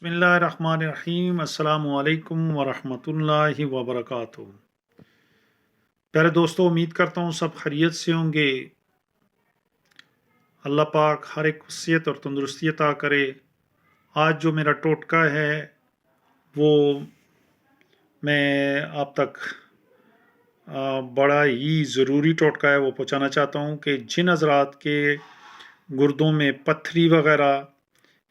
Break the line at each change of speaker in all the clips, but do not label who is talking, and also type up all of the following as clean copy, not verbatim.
بسم اللہ الرحمن الرحیم۔ السلام علیکم ورحمۃ اللہ وبرکاتہ۔ پیارے دوستو، امید کرتا ہوں سب خیریت سے ہوں گے۔ اللہ پاک ہر ایک کو صحت اور تندرستی عطا کرے۔ آج جو میرا ٹوٹکا ہے وہ میں آپ تک بڑا ہی ضروری ٹوٹکا ہے وہ پہنچانا چاہتا ہوں کہ جن حضرات کے گردوں میں پتھری وغیرہ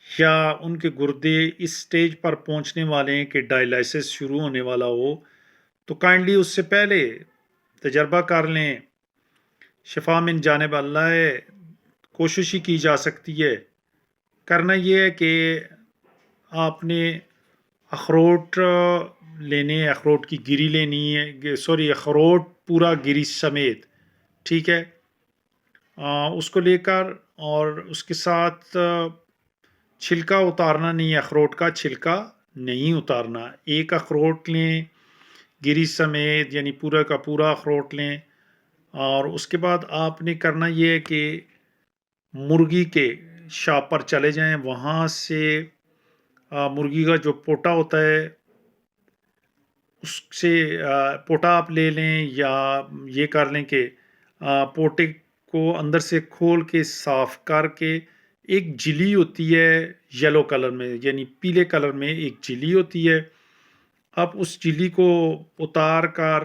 یا ان کے گردے اس سٹیج پر پہنچنے والے ہیں کہ ڈائلائسس شروع ہونے والا ہو، تو کائنڈلی اس سے پہلے تجربہ کر لیں۔ شفا من جانب اللہ ہے، کوشش ہی کی جا سکتی ہے۔ کرنا یہ ہے کہ آپ نے اخروٹ لینے، اخروٹ کی گری لینی ہے، اخروٹ پورا گری سمیت، ٹھیک ہے، اس کو لے کر اور اس کے ساتھ چھلکا اتارنا نہیں ہے، اخروٹ کا چھلکا نہیں اتارنا۔ ایک اخروٹ لیں گری سمیت، یعنی پورا کا پورا اخروٹ لیں، اور اس کے بعد آپ نے کرنا یہ ہے کہ مرغی کے شاپ پر چلے جائیں، وہاں سے مرغی کا جو پوٹا ہوتا ہے اس سے پوٹا آپ لے لیں، یا یہ کر لیں کہ پوٹے کو اندر سے کھول کے صاف کر کے ایک جلی ہوتی ہے یلو کلر میں، یعنی پیلے کلر میں ایک جلی ہوتی ہے، آپ اس جلی کو اتار کر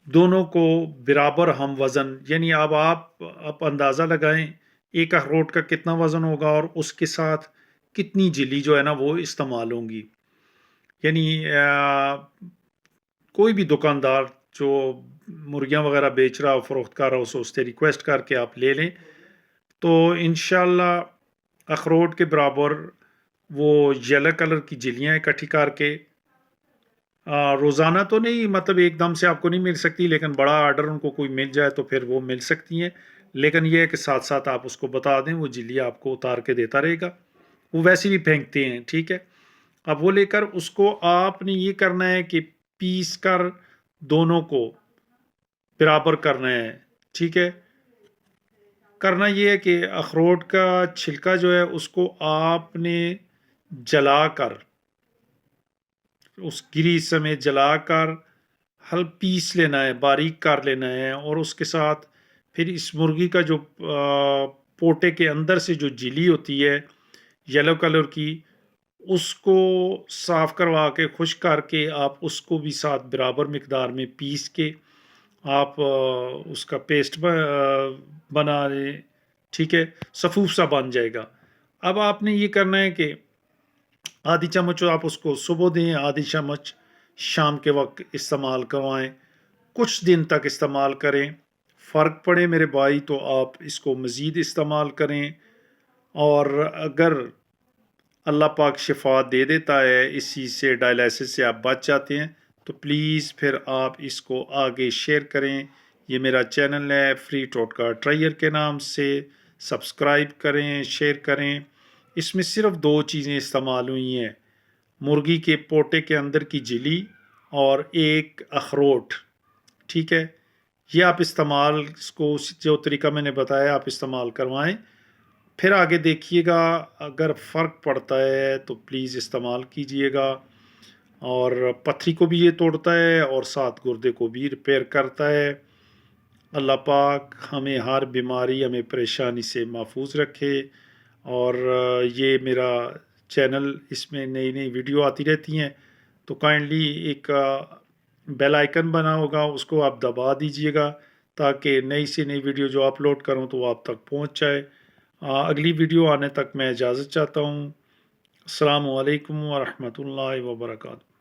دونوں کو برابر ہم وزن، یعنی اب آپ اندازہ لگائیں ایک اخروٹ کا کتنا وزن ہوگا اور اس کے ساتھ کتنی جلی جو ہے نا وہ استعمال ہوں گی۔ یعنی کوئی بھی دکاندار جو مرغیاں وغیرہ بیچ رہا ہو، فروخت کر رہا ہو، اس سے ریکویسٹ کر کے آپ لے لیں، تو انشاءاللہ اخروٹ کے برابر وہ یلو کلر کی جلیاں اکٹھی کر کے روزانہ تو نہیں، مطلب ایک دم سے آپ کو نہیں مل سکتی، لیکن بڑا آرڈر ان کو کوئی مل جائے تو پھر وہ مل سکتی ہیں، لیکن یہ ہے کہ ساتھ ساتھ آپ اس کو بتا دیں، وہ جلی آپ کو اتار کے دیتا رہے گا، وہ ویسے بھی پھینکتے ہیں، ٹھیک ہے۔ اب وہ لے کر اس کو آپ نے یہ کرنا ہے کہ پیس کر دونوں کو برابر کرنا ہے، ٹھیک ہے۔ کرنا یہ ہے کہ اخروٹ کا چھلکا جو ہے اس کو آپ نے جلا کر، اس گری سمیت جلا کر پیس لینا ہے، باریک کر لینا ہے، اور اس کے ساتھ پھر اس مرغی کا جو پوٹے کے اندر سے جو جلی ہوتی ہے یلو کلر کی، اس کو صاف کروا کے خشک کر کے آپ اس کو بھی ساتھ برابر مقدار میں پیس کے آپ اس کا پیسٹ بنا لیں، ٹھیک ہے، سفوف سا بن جائے گا۔ اب آپ نے یہ کرنا ہے کہ آدھی چمچ آپ اس کو صبح دیں، آدھی چمچ شام کے وقت استعمال کروائیں، کچھ دن تک استعمال کریں، فرق پڑے میرے بھائی تو آپ اس کو مزید استعمال کریں، اور اگر اللہ پاک شفا دے دیتا ہے اس چیز سے، ڈائلائسس سے آپ بچ جاتے ہیں، تو پلیز پھر آپ اس کو آگے شیئر کریں۔ یہ میرا چینل ہے فری ٹوٹکا ٹرائر کے نام سے، سبسکرائب کریں، شیئر کریں۔ اس میں صرف 2 چیزیں استعمال ہوئی ہیں، مرغی کے پوٹے کے اندر کی جلی اور ایک اخروٹ، ٹھیک ہے۔ یہ آپ استعمال اس کو جو طریقہ میں نے بتایا آپ استعمال کروائیں، پھر آگے دیکھیے گا، اگر فرق پڑتا ہے تو پلیز استعمال کیجئے گا، اور پتھری کو بھی یہ توڑتا ہے اور ساتھ گردے کو بھی ریپیئر کرتا ہے۔ اللہ پاک ہمیں ہر بیماری، ہمیں پریشانی سے محفوظ رکھے، اور یہ میرا چینل، اس میں نئی نئی ویڈیو آتی رہتی ہیں، تو کائنڈلی ایک بیل آئیکن بنا ہوگا، اس کو آپ دبا دیجئے گا تاکہ نئی سے نئی ویڈیو جو اپلوڈ کروں تو وہ آپ تک پہنچ جائے۔ اگلی ویڈیو آنے تک میں اجازت چاہتا ہوں۔ السلام علیکم ورحمۃ اللہ وبرکاتہ۔